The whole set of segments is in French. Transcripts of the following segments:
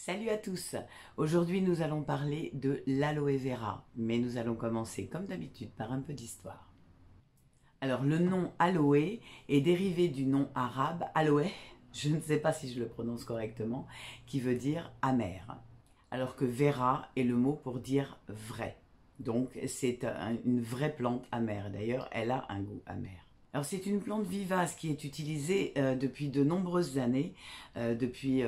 Salut à tous! Aujourd'hui nous allons parler de l'aloe vera, mais nous allons commencer comme d'habitude par un peu d'histoire. Alors le nom aloe est dérivé du nom arabe aloe, je ne sais pas si je le prononce correctement, qui veut dire amer. Alors que vera est le mot pour dire vrai. Donc c'est une vraie plante amère, d'ailleurs elle a un goût amer. Alors c'est une plante vivace qui est utilisée depuis de nombreuses années, depuis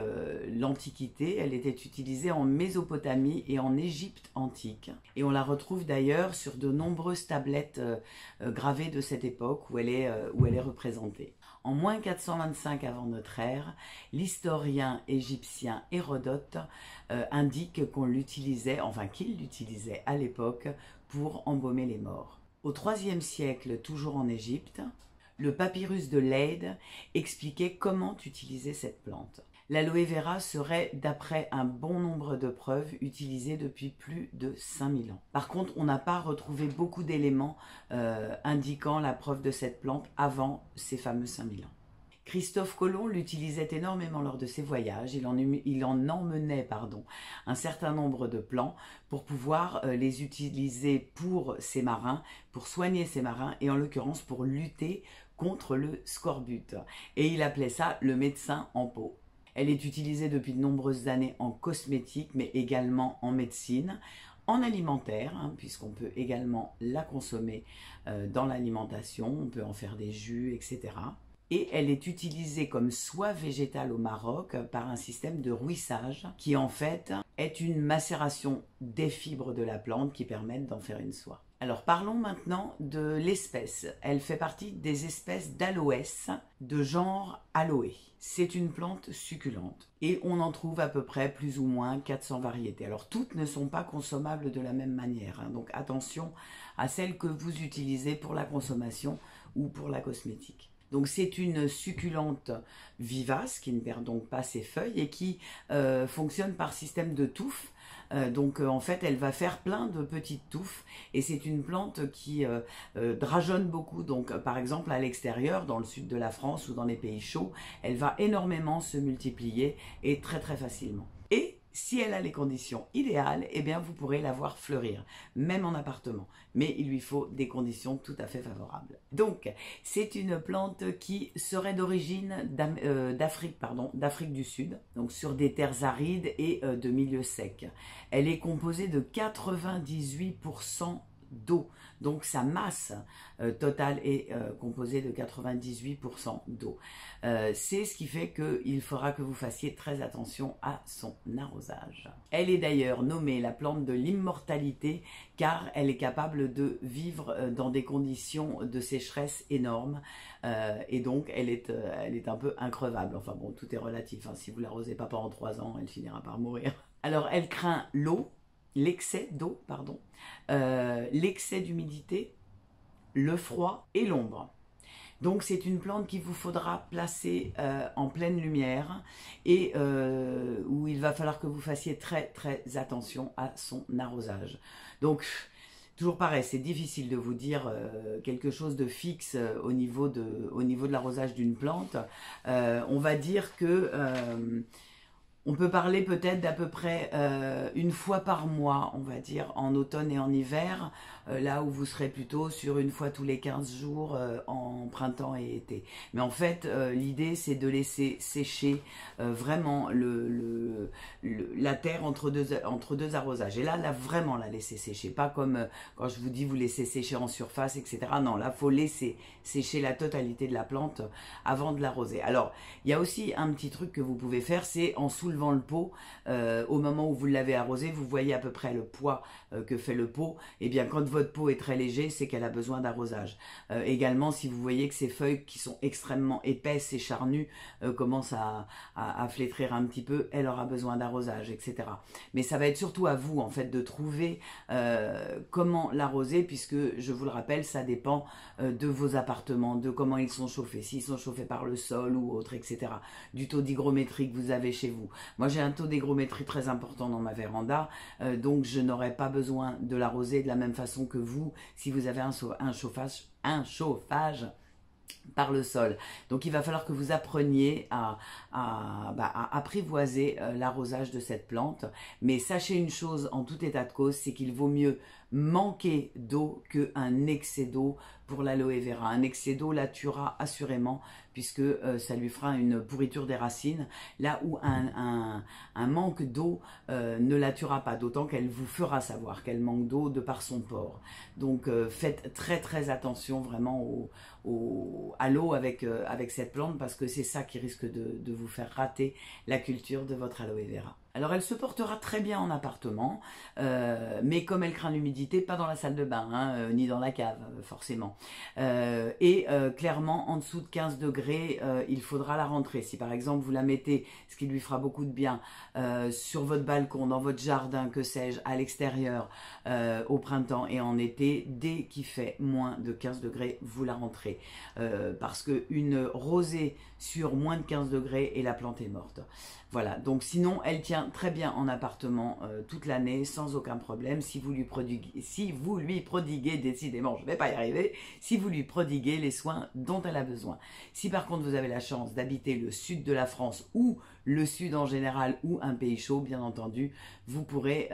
l'Antiquité. Elle était utilisée en Mésopotamie et en Égypte antique. Et on la retrouve d'ailleurs sur de nombreuses tablettes gravées de cette époque où elle est représentée. En moins 425 avant notre ère, l'historien égyptien Hérodote indique qu'on l'utilisait, enfin qu'il l'utilisait à l'époque pour embaumer les morts. Au IIIe siècle, toujours en Égypte, le papyrus de Leyde expliquait comment utiliser cette plante. L'aloe vera serait, d'après un bon nombre de preuves, utilisée depuis plus de 5000 ans. Par contre, on n'a pas retrouvé beaucoup d'éléments indiquant la preuve de cette plante avant ces fameux 5000 ans. Christophe Colomb l'utilisait énormément lors de ses voyages, il en emmenait un certain nombre de plants pour pouvoir les utiliser pour ses marins, pour soigner ses marins et en l'occurrence pour lutter contre le scorbut. Et il appelait ça le médecin en pot. Elle est utilisée depuis de nombreuses années en cosmétique mais également en médecine, en alimentaire, puisqu'on peut également la consommer dans l'alimentation, on peut en faire des jus, etc. Et elle est utilisée comme soie végétale au Maroc par un système de rouissage qui en fait est une macération des fibres de la plante qui permettent d'en faire une soie. Alors parlons maintenant de l'espèce. Elle fait partie des espèces d'aloès de genre aloe. C'est une plante succulente et on en trouve à peu près plus ou moins 400 variétés. Alors toutes ne sont pas consommables de la même manière, donc attention à celles que vous utilisez pour la consommation ou pour la cosmétique. Donc c'est une succulente vivace qui ne perd donc pas ses feuilles et qui fonctionne par système de touffes. En fait elle va faire plein de petites touffes et c'est une plante qui drageonne beaucoup. Donc par exemple à l'extérieur, dans le sud de la France ou dans les pays chauds, elle va énormément se multiplier et très facilement. Et si elle a les conditions idéales, eh bien vous pourrez la voir fleurir, même en appartement. Mais il lui faut des conditions tout à fait favorables. Donc, c'est une plante qui serait d'origine d'Afrique du Sud, donc sur des terres arides et de milieux secs. Elle est composée de 98% d'eau. Donc sa masse totale est composée de 98% d'eau. C'est ce qui fait qu'il faudra que vous fassiez très attention à son arrosage. Elle est d'ailleurs nommée la plante de l'immortalité car elle est capable de vivre dans des conditions de sécheresse énormes et donc elle est un peu increvable. Enfin bon, tout est relatif, hein. Si vous ne l'arrosez pas pendant 3 ans, elle finira par mourir. Alors elle craint l'eau, l'excès d'eau, l'excès d'humidité, le froid et l'ombre. Donc c'est une plante qu'il vous faudra placer en pleine lumière et où il va falloir que vous fassiez très attention à son arrosage. Donc toujours pareil, c'est difficile de vous dire quelque chose de fixe au niveau de l'arrosage d'une plante. On va dire que on peut parler peut-être d'à peu près une fois par mois, on va dire, en automne et en hiver, là où vous serez plutôt sur une fois tous les 15 jours en printemps et été. Mais en fait, l'idée, c'est de laisser sécher vraiment la terre entre deux arrosages. Et là, vraiment la laisser sécher. Pas comme quand je vous dis, vous laissez sécher en surface, etc. Non, là, il faut laisser sécher la totalité de la plante avant de l'arroser. Alors, il y a aussi un petit truc que vous pouvez faire, c'est en soulevant le pot, au moment où vous l'avez arrosé, vous voyez à peu près le poids que fait le pot. Et bien quand votre pot est très léger, c'est qu'elle a besoin d'arrosage. Également, si vous voyez que ces feuilles qui sont extrêmement épaisses et charnues commencent à flétrir un petit peu, elle aura besoin d'arrosage, etc. Mais ça va être surtout à vous en fait de trouver comment l'arroser, puisque je vous le rappelle, ça dépend de vos appartements, de comment ils sont chauffés, s'ils sont chauffés par le sol ou autre, etc. Du taux d'hygrométrie que vous avez chez vous. Moi j'ai un taux d'hygrométrie très important dans ma véranda, donc je n'aurai pas besoin de l'arroser de la même façon que vous si vous avez un chauffage par le sol. Donc il va falloir que vous appreniez à apprivoiser l'arrosage de cette plante. Mais sachez une chose en tout état de cause, c'est qu'il vaut mieux manquer d'eau qu'un excès d'eau pour l'aloe vera. Un excès d'eau la tuera assurément puisque ça lui fera une pourriture des racines, là où un manque d'eau ne la tuera pas, d'autant qu'elle vous fera savoir qu'elle manque d'eau de par son port. Donc faites très attention vraiment à l'eau avec cette plante, parce que c'est ça qui risque de vous faire rater la culture de votre aloe vera. Alors elle se portera très bien en appartement, mais comme elle craint l'humidité, pas dans la salle de bain, hein, ni dans la cave forcément. Clairement en dessous de 15 degrés, il faudra la rentrer. Si par exemple vous la mettez, ce qui lui fera beaucoup de bien, sur votre balcon, dans votre jardin, que sais-je, à l'extérieur, au printemps et en été, dès qu'il fait moins de 15 degrés, vous la rentrez. Parce qu'une rosée sur moins de 15 degrés et la plante est morte. Voilà, donc sinon elle tient très bien en appartement toute l'année sans aucun problème si vous lui prodiguez, décidément je ne vais pas y arriver, si vous lui prodiguez les soins dont elle a besoin. Si par contre vous avez la chance d'habiter le sud de la France ou le sud en général ou un pays chaud, bien entendu, vous pourrez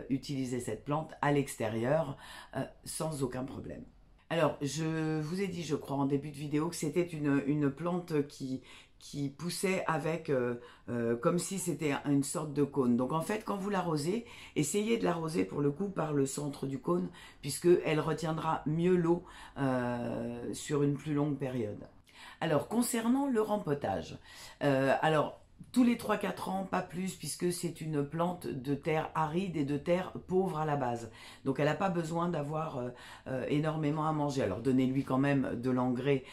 utiliser cette plante à l'extérieur sans aucun problème. Alors, je vous ai dit, je crois, en début de vidéo, que c'était une plante qui poussait avec, comme si c'était une sorte de cône. Donc en fait, quand vous l'arrosez, essayez de l'arroser pour le coup par le centre du cône, puisqu'elle retiendra mieux l'eau sur une plus longue période. Alors, concernant le rempotage, tous les 3-4 ans, pas plus, puisque c'est une plante de terre aride et de terre pauvre à la base. Donc elle n'a pas besoin d'avoir énormément à manger. Alors donnez-lui quand même de l'engrais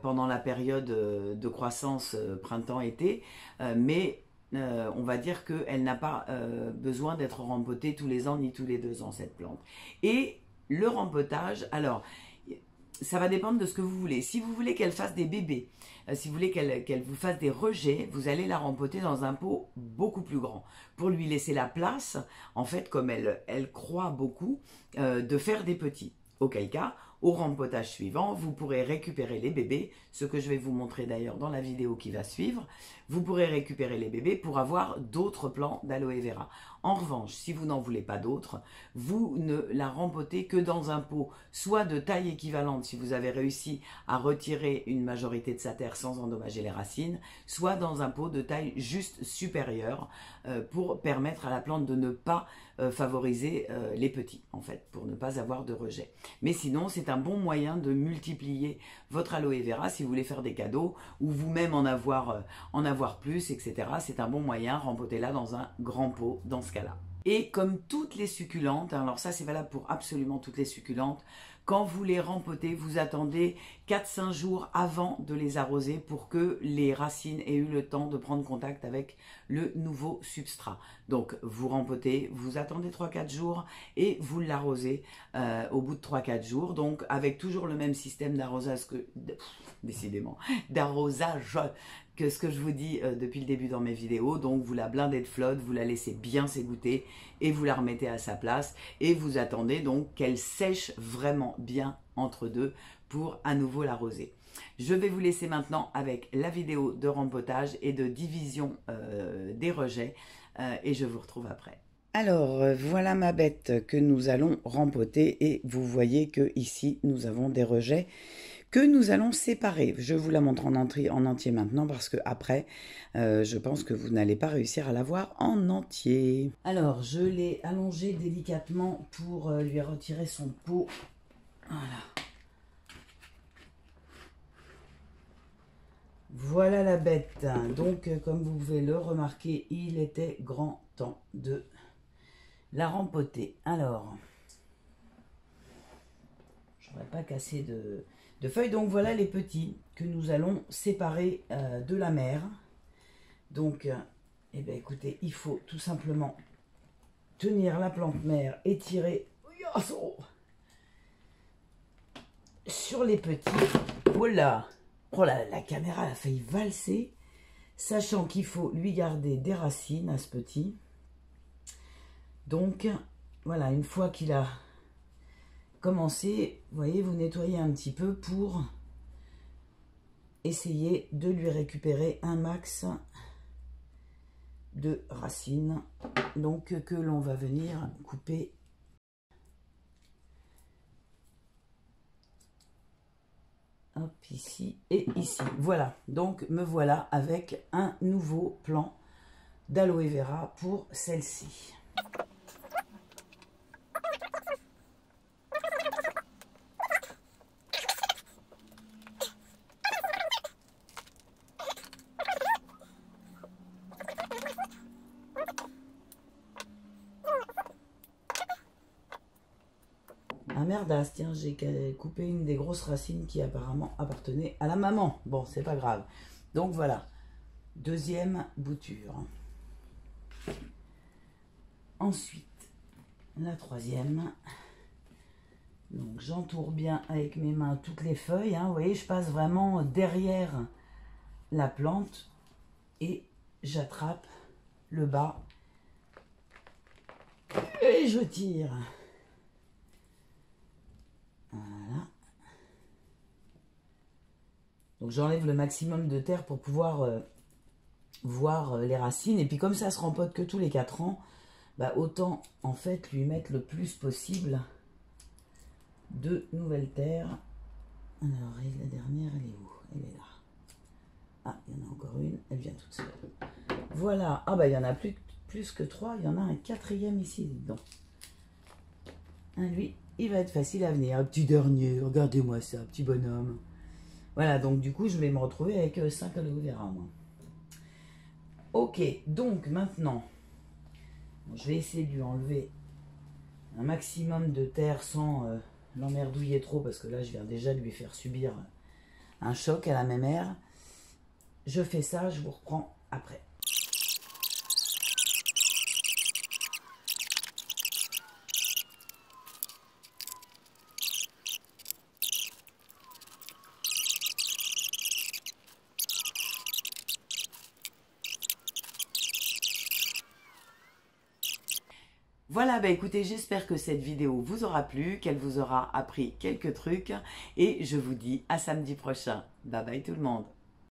pendant la période de croissance printemps-été, mais on va dire qu'elle n'a pas besoin d'être rempotée tous les ans ni tous les 2 ans, cette plante. Et le rempotage, alors ça va dépendre de ce que vous voulez. Si vous voulez qu'elle fasse des bébés, si vous voulez qu'elle vous fasse des rejets, vous allez la rempoter dans un pot beaucoup plus grand pour lui laisser la place, en fait, comme elle croît beaucoup, de faire des petits. Auquel cas, au rempotage suivant, vous pourrez récupérer les bébés, ce que je vais vous montrer d'ailleurs dans la vidéo qui va suivre. Vous pourrez récupérer les bébés pour avoir d'autres plants d'aloe vera. En revanche, si vous n'en voulez pas d'autres, vous ne la rempotez que dans un pot, soit de taille équivalente si vous avez réussi à retirer une majorité de sa terre sans endommager les racines, soit dans un pot de taille juste supérieure pour permettre à la plante de ne pas favoriser les petits, en fait, pour ne pas avoir de rejet. Mais sinon, c'est un bon moyen de multiplier votre aloe vera si vous voulez faire des cadeaux ou vous-même en avoir plus, etc. C'est un bon moyen, rempotez-la dans un grand pot dans ce cas-là. Et comme toutes les succulentes, alors ça c'est valable pour absolument toutes les succulentes, quand vous les rempotez, vous attendez 4-5 jours avant de les arroser pour que les racines aient eu le temps de prendre contact avec le nouveau substrat. Donc vous rempotez, vous attendez 3-4 jours et vous l'arrosez au bout de 3-4 jours. Donc avec toujours le même système d'arrosage que ce que je vous dis depuis le début dans mes vidéos. Donc vous la blindez de flotte, vous la laissez bien s'égoutter et vous la remettez à sa place et vous attendez donc qu'elle sèche vraiment bien entre deux pour à nouveau l'arroser. Je vais vous laisser maintenant avec la vidéo de rempotage et de division des rejets et je vous retrouve après. Alors voilà ma bête que nous allons rempoter et vous voyez que ici nous avons des rejets que nous allons séparer. Je vous la montre en entier maintenant parce que après, je pense que vous n'allez pas réussir à la voir en entier. Alors, je l'ai allongée délicatement pour lui retirer son pot. Voilà. Voilà la bête. Donc, comme vous pouvez le remarquer, il était grand temps de la rempoter. Alors, je ne voudrais pas casser de feuilles. Donc voilà les petits que nous allons séparer de la mère. Donc, eh bien, écoutez, il faut tout simplement tenir la plante mère et tirer sur les petits. Voilà. Oh là, la caméra a failli valser, sachant qu'il faut lui garder des racines à ce petit. Donc, voilà, une fois qu'il a commencé, vous voyez, vous nettoyez un petit peu pour essayer de lui récupérer un max de racines, donc que l'on va venir couper hop, ici et ici. Voilà, donc me voilà avec un nouveau plan d'aloe vera pour celle-ci. Ah merdasse, tiens, j'ai coupé une des grosses racines qui apparemment appartenait à la maman. Bon, c'est pas grave. Donc voilà, deuxième bouture. Ensuite, la troisième. Donc j'entoure bien avec mes mains toutes les feuilles. Hein. Vous voyez, je passe vraiment derrière la plante et j'attrape le bas et je tire. Voilà. Donc j'enlève le maximum de terre pour pouvoir voir les racines. Et puis comme ça se rempote que tous les 4 ans, bah autant en fait lui mettre le plus possible de nouvelles terres. Alors la dernière, elle est où? Elle est là. Ah, il y en a encore une, elle vient toute seule. Voilà. Ah bah il y en a plus que 3, il y en a un 4e ici, dedans. Lui, il va être facile à venir. Un petit dernier, regardez-moi ça, petit bonhomme. Voilà, donc du coup, je vais me retrouver avec 5 aloe vera, moi. Ok, donc maintenant, je vais essayer de lui enlever un maximum de terre sans l'emmerdouiller trop, parce que là, je viens déjà de lui faire subir un choc à la même air. Je fais ça, je vous reprends après. Voilà, bah écoutez, j'espère que cette vidéo vous aura plu, qu'elle vous aura appris quelques trucs et je vous dis à samedi prochain. Bye bye tout le monde.